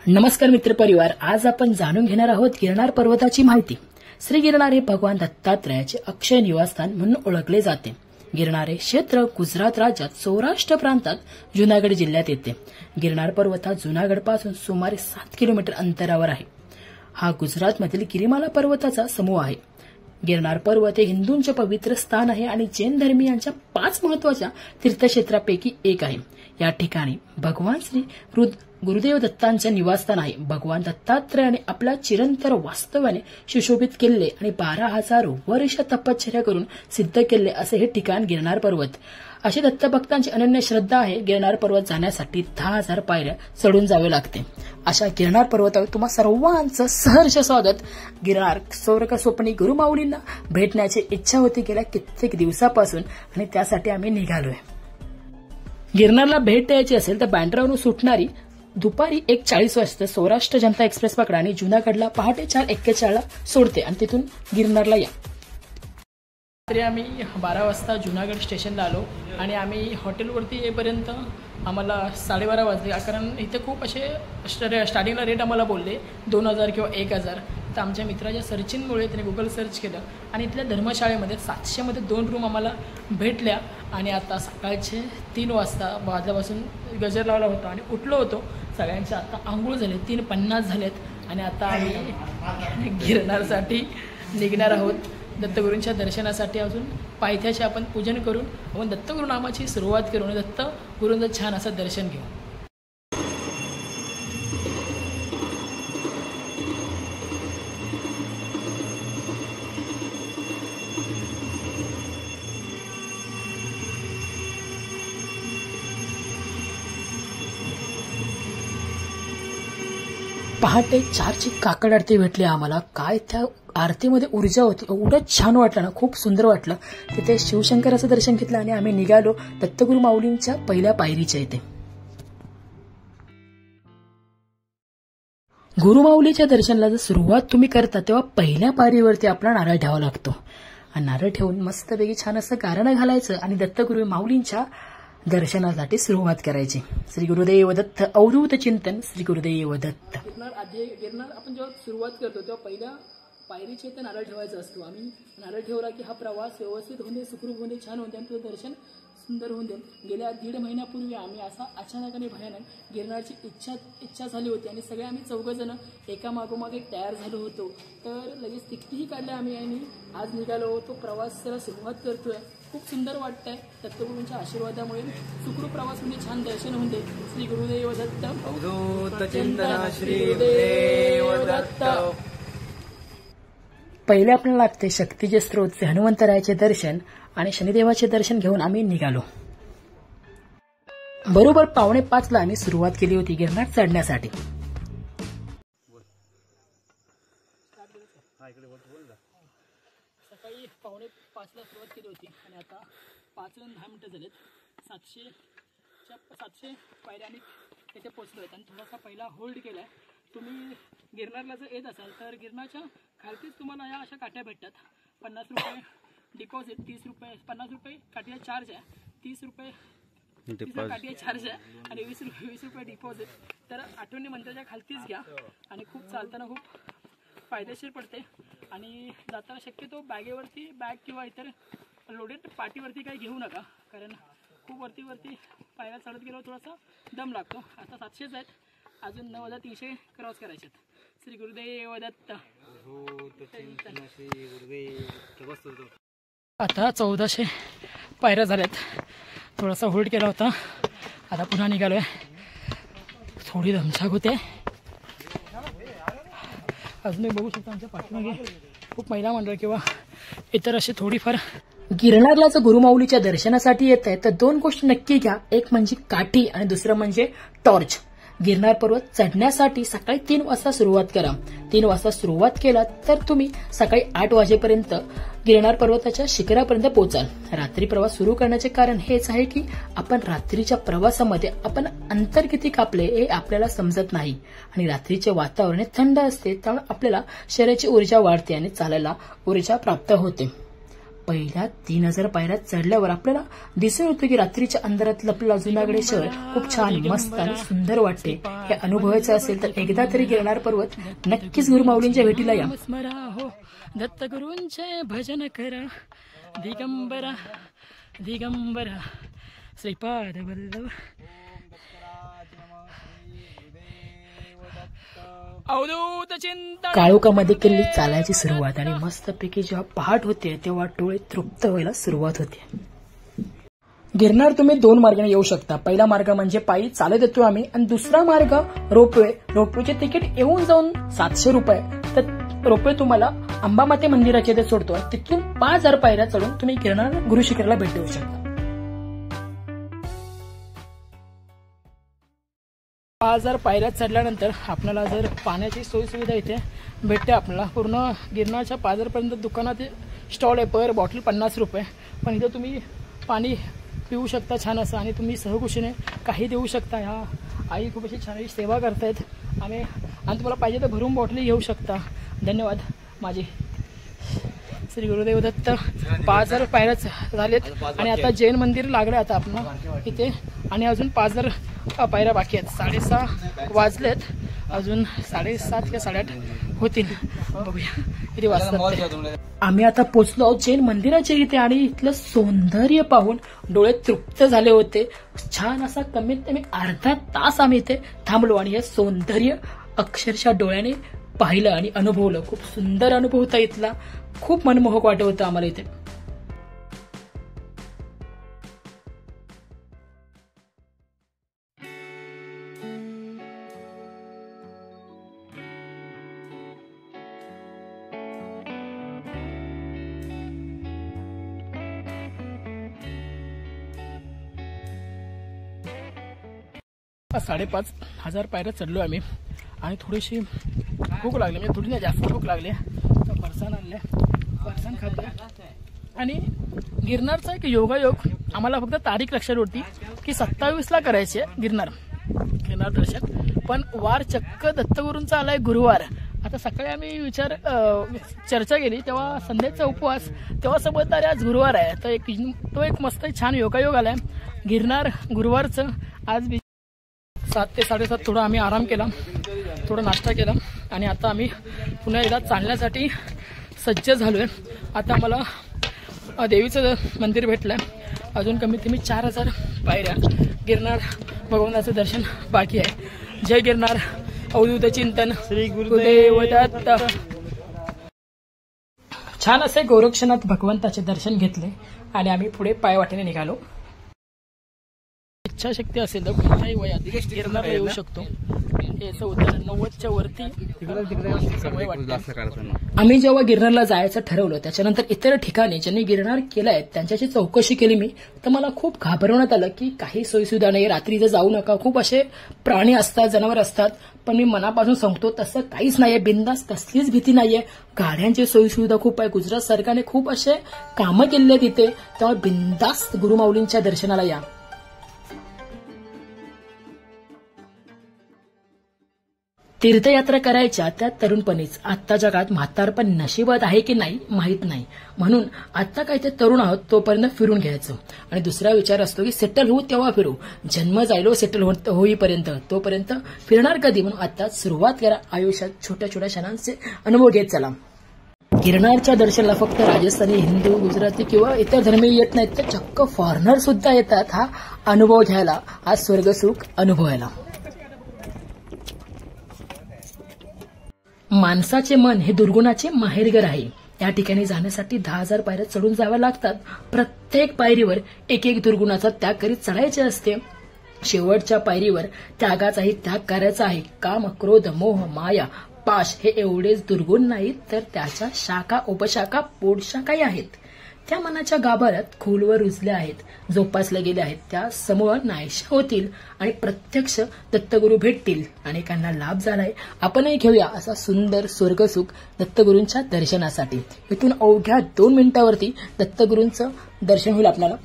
नमस्कार मित्रपरिवार, आज आपण जाणून घेणार आहोत गिरनार पर्वताची माहिती। श्री गिरनार हे भगवान दत्तात्रयाचे अक्षय निवासस्थान म्हणून ओळखले जाते। गिरनार हे क्षेत्र गुजरात राज्यात सौराष्ट्र प्रांतात जुनागड जिल्ह्यात येते। गिरनार पर्वत हा जुनागडपासून सुमारे 7 किलोमीटर अंतरावर आहे। हा गुजरातमधील गिरिमाला पर्वताचा समूह आहे। गिरनार पर्वत हे हिंदूंचे पवित्र स्थान आहे आणि जैन धर्मीयांच्या 5 महत्त्वाच्या तीर्थक्षेत्रापैकी एक आहे। या ठिकाणी भगवान श्री गुरुदेव दत्तांचे निवासस्थान आहे। भगवान दत्तात्रयाने आपल्या चिरंतन वास्तव्याने सुशोभित केले आणि 12,000 वर्ष तपश्चर्या करून सिद्ध केले असे हे ठिकाण गिरनार पर्वत। अशी दत्तभक्तांची अनन्य श्रद्धा आहे। गिरनार पर्वत जाण्यासाठी 10,000 पायऱ्या चढून जावे लागते। अशा गिरनार पर्वतावर तुम्हा सर्वांचं सहर्ष स्वागत। गिरनार स्वर्ग स्वप्नी गुरुमाऊलींना भेटण्याची इच्छा होती गेल्या कित्येक दिवसापासून आणि त्यासाठी आम्ही निघालोय। गिरनारला भेट द्यायची असेल तर बँड्रावरून सुटणारी दुपारी 1:40 वाजता सौराष्ट्र जनता एक्सप्रेस पकडा आणि जुनागडला पहाटे 4:41 ला सोडते आणि तिथून गिरनारला या। तरी आम्ही 12 वाजता जुनागड स्टेशनला आलो आणि आम्ही हॉटेलवरती येईपर्यंत आम्हाला 12:30 वाजले। कारण इथे खूप असे स्टार्टिंगला रेट आम्हाला बोलले 2,000 किंवा 1,000। तर आमच्या मित्राच्या सर्चिंगमुळे त्याने गुगल सर्च केलं आणि इथल्या धर्मशाळेमध्ये 700 मध्ये 2 रूम आम्हाला भेटल्या। आणि आता सकाळचे 3 वाजता वाजल्यापासून गजर लावला होता आणि उठलो होतो। सगळ्यांचे आता आंघोळ झाले, 3:50 झालेत आणि आता आम्ही गिरनारसाठी निघणार आहोत। दत्तगुरूंच्या दर्शनासाठी अजून पायथ्याचे आपण पूजन करून आपण दत्तगुरू नामाची सुरुवात करून दत्तगुरूंचं छान असं दर्शन घेऊ। पहाटे 4ची काकड आरती भेटली आम्हाला। काय त्या आरतीमध्ये ऊर्जा होती, एवढं छान वाटलं ना, खूप सुंदर वाटलं। तिथे शिवशंकराचं दर्शन घेतलं आणि आम्ही निघालो दत्तगुरू माऊलींच्या पहिल्या पायरीच्या इथे। गुरुमाऊलीच्या दर्शनाला जर सुरुवात तुम्ही करता तेव्हा पहिल्या पायरीवरती आपला नारळ ठेवावा लागतो आणि नारळ ठेवून मस्तपैकी छान असं गारणं घालायचं आणि दत्तगुरू माऊलींच्या दर्शनासाठी सुरुवात करायची। श्री गुरुदेव दत्त अवधूत चिंतन, श्री गुरुदेव दत्त। गिरनार आपण जेव्हा सुरुवात करतो तेव्हा पहिल्या पायरीचे इथे नारळ ठेवायचा असतो। आम्ही नारळ ठेवला की हा प्रवास व्यवस्थित होणे, सुखरूप होणे, छान होते आणि तुझं दर्शन सुंदर होऊन देईल। गेल्या 1.5 महिन्यापूर्वी आम्ही असा अचानक आणि भयानक गिरनारची इच्छा झाली होती आणि सगळे आम्ही 4 जण एका मागोमाग एक तयार झालो होतो। तर लगेच तिकीटही काढले आम्ही आणि आज निघालो होतो। प्रवासाला सुरुवात करतोय। खूप सुंदर वाटतंय। दत्तगुरूंच्या आशीर्वादामुळे सुखरूप प्रवास होऊन छान दर्शन होऊन दे। श्री गुरुदेव दत्त अवधूत चिंतन, श्री गुरुदेव दत्त। पहिले आपल्याला लागते शक्तीचे स्त्रोत हनुमंतरायाचे दर्शन आणि शनिदेवाचे दर्शन घेऊन आम्ही निघालो। बरोबर 4:45 ला आम्ही सुरुवात केली होती गिरनार चढण्यासाठी। सकाळी 4:45 ला सुरुवात केली होती आणि आता 5:10 झालेत। 700 पायऱ्या आम्ही तिथे पोहोचलो आणि थोडासा पहिला होल्ड केलाय। तुम्ही गिरनारला जर येत असाल तर गिरनारच्या खालतीच तुम्हाला या अशा काट्या भेटतात। 50 रुपये डिपॉझिट, 30 रुपये, 50 रुपये काठीचा चार्ज आहे, 30 रुपये काठीचा चार्ज आहे आणि 20 रुपये डिपॉझिट। तर आठवणी मंदिराच्या खालतीच घ्या आणि खूप चालताना खूप फायदेशीर पडते। आणि जाताना शक्यतो बॅग किंवा इतर लोडेड पाठीवरती काही घेऊ नका, कारण खूप वरती पायऱ्या चढत गेल्यावर थोडासा दम लागतो। आता 700 आहेत, अजून 9,300 क्रॉस करायचे आहेत। श्री गुरुदेव दत्त। आता 1400 पायऱ्या झाल्यात। थोडासा होल्ड केला होता, आता पुन्हा निघालोय। थोडी दमछाक होते। अजून बघू शकता आमच्या पाठीमागे खूप महिला मंडळ किंवा इतर असे थोडीफार। गिरनारला जर गुरुमाऊलीच्या दर्शनासाठी येत आहे तर 2 गोष्टी नक्की घ्या, एक म्हणजे काठी आणि दुसरं म्हणजे टॉर्च। गिरनार पर्वत चढण्यासाठी सकाळी 3 वाजता सुरुवात करा। 3 वाजता सुरुवात केला तर तुम्ही सकाळी 8 वाजेपर्यंत गिरनार पर्वताच्या शिखरापर्यंत पोहोचाल। रात्री प्रवास सुरू करण्याचे कारण हेच आहे की आपण रात्रीच्या प्रवासामध्ये आपण अंतर किती कापले हे आपल्याला समजत नाही आणि रात्रीचे वातावरण थंड असते, त्यामुळे आपल्याला शरीराची ऊर्जा वाढते आणि चालायला ऊर्जा प्राप्त होते। पहिल्या 3000 पायऱ्या चढल्यावर आपल्याला दिसून येतो की रात्रीच्या अंधारात लपलेला जुनागड शहर खूप छान, मस्त आणि सुंदर वाटते. हे अनुभवायचं असेल तर एकदा तरी गिरनार पर्वत नक्कीच गुरुमाऊलींच्या भेटीला या. दत्तगुरूंचे भजन करा, दिगंबरा दिगंबरा श्रीपाद वल्लभ. काळोखामध्ये केलेली चालायची सुरुवात आणि मस्तपैकी जेव्हा पहाट होते तेव्हा डोळे तृप्त व्हायला सुरुवात होते. गिरनार तुम्ही 2 मार्गाने येऊ शकता. पहिला मार्ग म्हणजे पायी चालत येतो आम्ही, आणि दुसरा मार्ग रोपवे. रोपवेचे तिकीट येऊन जाऊन 700 रुपये. तर रोपवे तुम्हाला अंबामाते मंदिराच्या इथे सोडतो. तिथून 5000 पायऱ्या चढून तुम्ही गिरनार गुरुशिखराला भेट देऊ शकता. 5000 पायऱ्या चढल्यानंतर आपल्याला जर पाण्याची सोयी सुविधा इथे भेटते. आपल्याला पूर्ण गिरनारच्या 5000 पर्यंत दुकानात स्टॉल आहे. पर बॉटल 50 रुपये. पण इथं तुम्ही पाणी पिऊ शकता छान असं, आणि तुम्ही सहकुशीने काही देऊ शकता. ह्या आई खूप अशी छान सेवा करतायत. आणि तुम्हाला पाहिजे तर भरून बॉटली घेऊ शकता. धन्यवाद माझी श्री गुरुदेव दत्त. 5000 पायऱ्या झालेत आणि आता जैन मंदिर लागलं आता आपण इथे, आणि अजून 5000 पायऱ्या बाकी आहेत. 6:30 वाजलेत, अजून 7:30 किंवा 8:30 होतील. बघूया किती वाजतात. आम्ही आता पोहोचलो आहोत जैन मंदिराच्या इथे, आणि इथलं सौंदर्य पाहून डोळे तृप्त झाले होते. छान असा कमीत कमी अर्धा तास आम्ही इथे थांबलो आणि हे सौंदर्य अक्षरशः डोळ्याने पाहिलं आणि अनुभवलं. खूप सुंदर अनुभव होता इथला. खूप मनमोहक वाटत होतं आम्हाला इथे. आज 5,500 पायऱ्या चढलो आम्ही, आणि थोडीशी भूक लागली. म्हणजे थोडी नाही, जास्त भूक लागली. तर फरसाण आणले, फरसाण खाल्ले. आणि गिरनारचा एक योगायोग आम्हाला फक्त तारीख लक्षात होती की 27ला करायची आहे गिरनार दर्शन. पण वार चक्क दत्तगुरूंचा आलाय गुरुवार. आता सकाळी आम्ही चर्चा केली तेव्हा संध्याचा उपवास, तेव्हा समजतं अरे आज गुरुवार आहे. तर तो एक मस्त छान योगायोग आलाय गिरनार गुरुवारचं. आज 7 ते 7:30 थोडा आम्ही आराम केला, थोडा नाश्ता केला, आणि आता आम्ही पुन्हा एकदा चालण्यासाठी सज्ज झालोय. आता आम्हाला देवीचं मंदिर भेटलंय. अजून कमीत कमी 4000 पायऱ्या गिरनार भगवंताचं दर्शन बाकी आहे. जय गिरनार. अवधूत चिंतन श्री गुरुदेव दत्त. छान असे गोरक्षनाथ भगवंताचे दर्शन घेतले आणि आम्ही पुढे पायवाटेने निघालो. इच्छाशक्ती असेल तर कोणत्याही वयात गिरनारला येऊ शकतो. याचं उत्तर 90च्या वरती समय वाटतं. आम्ही जेव्हा गिरनारला जायचं ठरवलं त्याच्यानंतर इतर ठिकाणी ज्यांनी गिरनार केलंय त्यांच्याशी चौकशी केली मी, तर मला खूप घाबरवण्यात आलं की काही सोयीसुविधा नाही, रात्रीचं जाऊ नका, खूप असे प्राणी असतात, जनावर असतात. पण मी मनापासून सांगतो तसं काहीच नाहीये. बिंदास, कसलीच भीती नाहीये. गाड्यांची सोयीसुविधा खूप आहे. गुजरात सरकारने खूप असे कामं केले तिथे. त्यामुळे बिंदास गुरुमाऊलींच्या दर्शनाला या. तीर्थयात्रा करायच्या त्या तरुणपणीच. आत्ता जगात म्हातारपण नशिबात आहे की नाही माहीत नाही, म्हणून आता काय ते तरुण आहोत तोपर्यंत फिरून घ्यायचं. आणि दुसरा विचार असतो की सेटल होऊ तेव्हा फिरू. जन्म जायलो सेटल होईपर्यंत, तोपर्यंत फिरणार कधी, म्हणून आता सुरुवात करा आयुष्यात छोट्या छोट्या क्षणांचे अनुभव घेत चला. गिरनारच्या दर्शनाला फक्त राजस्थानी, हिंदू, गुजराती किंवा इतर धर्मीय येत नाहीत, तर चक्क फॉरेनर सुद्धा येतात हा अनुभव घ्यायला, हा स्वर्गसुख अनुभवायला. माणसाचे मन हे दुर्गुणाचे माहेरघर आहे. या ठिकाणी जाण्यासाठी 10,000 पायऱ्या चढून जाव्या लागतात. प्रत्येक पायरीवर एक एक दुर्गुणाचा त्याग करीत चढायचे असते. शेवटच्या पायरीवर त्यागाचाही त्याग करायचा आहे. काम, क्रोध, मोह, माया, पाश हे एवढेच दुर्गुण नाहीत, तर त्याच्या शाखा, उपशाखा, पोटशाखाही आहेत. त्या मनाच्या गाभाऱ्यात खोलवर रुजल्या आहेत, जोपासल्या गेल्या आहेत. त्या समूळ नाहीशा होतील आणि प्रत्यक्ष दत्तगुरू भेटतील. अनेकांना लाभ झालाय. आपणही घेऊया असा सुंदर स्वर्गसुख दत्तगुरूंच्या दर्शनासाठी. इथून अवघ्या 2 मिनिटावरती दत्तगुरूंचं दर्शन होईल आपल्याला.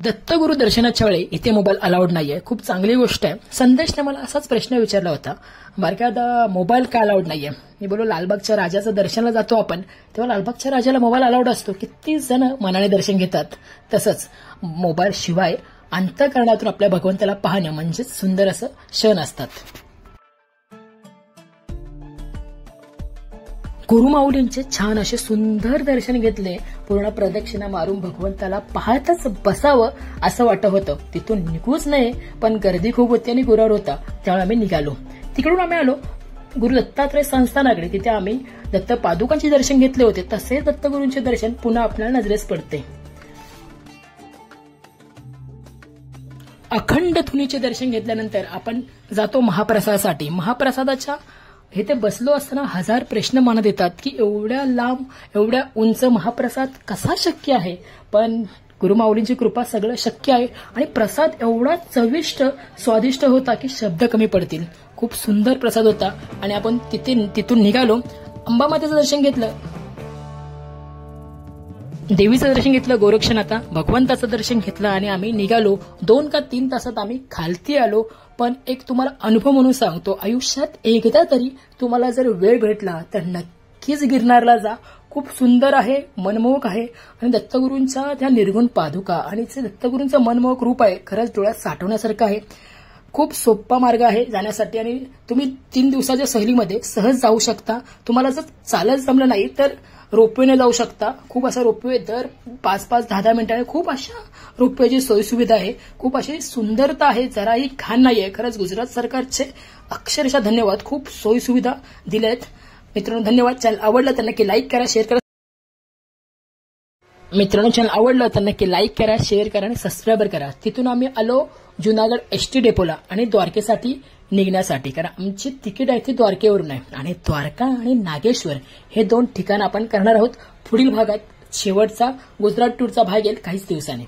दत्तगुरू दर्शनाच्या वेळी इथे मोबाईल अलाउड नाहीये, खूप चांगली गोष्ट आहे. संदेशने मला असाच प्रश्न विचारला होता, बारक्यादा मोबाईल का अलाउड नाहीये. मी बोललो लालबागच्या राजाचं दर्शनाला जातो आपण, तेव्हा लालबागच्या राजाला मोबाईल अलाउड असतो. किती जण मनाने दर्शन घेतात. तसंच मोबाईल शिवाय अंतःकरणातून आपल्या भगवंताला पाहणं म्हणजेच सुंदर असं क्षण असतात. गुरुमाऊलींचे छान असे सुंदर दर्शन घेतले. पूर्ण प्रदक्षिणा मारून भगवंताला पाहतच बसावं असं वाटत होतं. तिथून निघूच नये, पण गर्दी खूप होती आणि गुरावर होता. त्यावेळी आम्ही निघालो. तिकडून आम्ही आलो गुरु दत्तात्रय संस्थानाकडे. तिथे आम्ही दत्त पादुकांचे दर्शन घेतले होते. तसे दत्तगुरूंचे दर्शन पुन्हा आपल्याला नजरेस पडते. अखंड धुनीचे दर्शन घेतल्यानंतर आपण जातो महाप्रसादासाठी. महाप्रसादाच्या इथे बसलो असताना हजार प्रश्न मनात येतात की एवढ्या लांब एवढ्या उंच महाप्रसाद कसा शक्य आहे. पण गुरुमाऊलींची कृपा सगळं शक्य आहे आणि प्रसाद एवढा चविष्ट स्वादिष्ट होता की शब्द कमी पडतील. खूप सुंदर प्रसाद होता आणि आपण तिथून निघालो. अंबामातेचं दर्शन घेतलं, देवीचं दर्शन घेतलं, गोरक्षनाथा भगवंताचं दर्शन घेतलं आणि आम्ही निघालो. 2 का 3 तासात आम्ही खालती आलो. पण एक तुम्हाला अनुभव म्हणून सांगतो, आयुष्यात एकदा तरी तुम्हाला जर वेळ भेटला तर नक्कीच गिरनारला जा. खूप सुंदर आहे, मनमोहक आहे आणि दत्तगुरूंच्या त्या निर्गुण पादुका आणि दत्तगुरूंचं मनमोहक रूप आहे, खरंच डोळ्यात साठवण्यासारखं आहे. खूप सोपा मार्ग आहे जाण्यासाठी आणि तुम्ही 3 दिवसाच्या सहलीमध्ये सहज जाऊ शकता. तुम्हाला जर चालत जमलं नाही तर रोपवेने जाऊ शकता. खूप असा रोपवे दर 5-5, 10-10 मिनिटांनी खूप अशा रोपवेची सोयीसुविधा आहे. खूप अशी सुंदरता आहे, जराही घाण नाहीये. खरंच गुजरात सरकारचे अक्षरशः धन्यवाद, खूप सोयीसुविधा दिल्या आहेत. मित्रांनो धन्यवाद. चॅनल आवडलं तर नक्की लाईक करा, शेअर करा. मित्रांनो चॅनल आवडलं तर नक्की लाईक करा, शेअर करा आणि सबस्क्राईबर करा. तिथून आम्ही आलो जुनागड एसटी डेपोला आणि द्वारकेसाठी निघण्यासाठी, कारण आमची तिकीट आहे ती द्वारकेवरून आहे आणि द्वारका आणि नागेश्वर हे 2 ठिकाण आपण करणार आहोत पुढील भागात. शेवटचा गुजरात टूरचा भाग येईल काहीच दिवसांनी.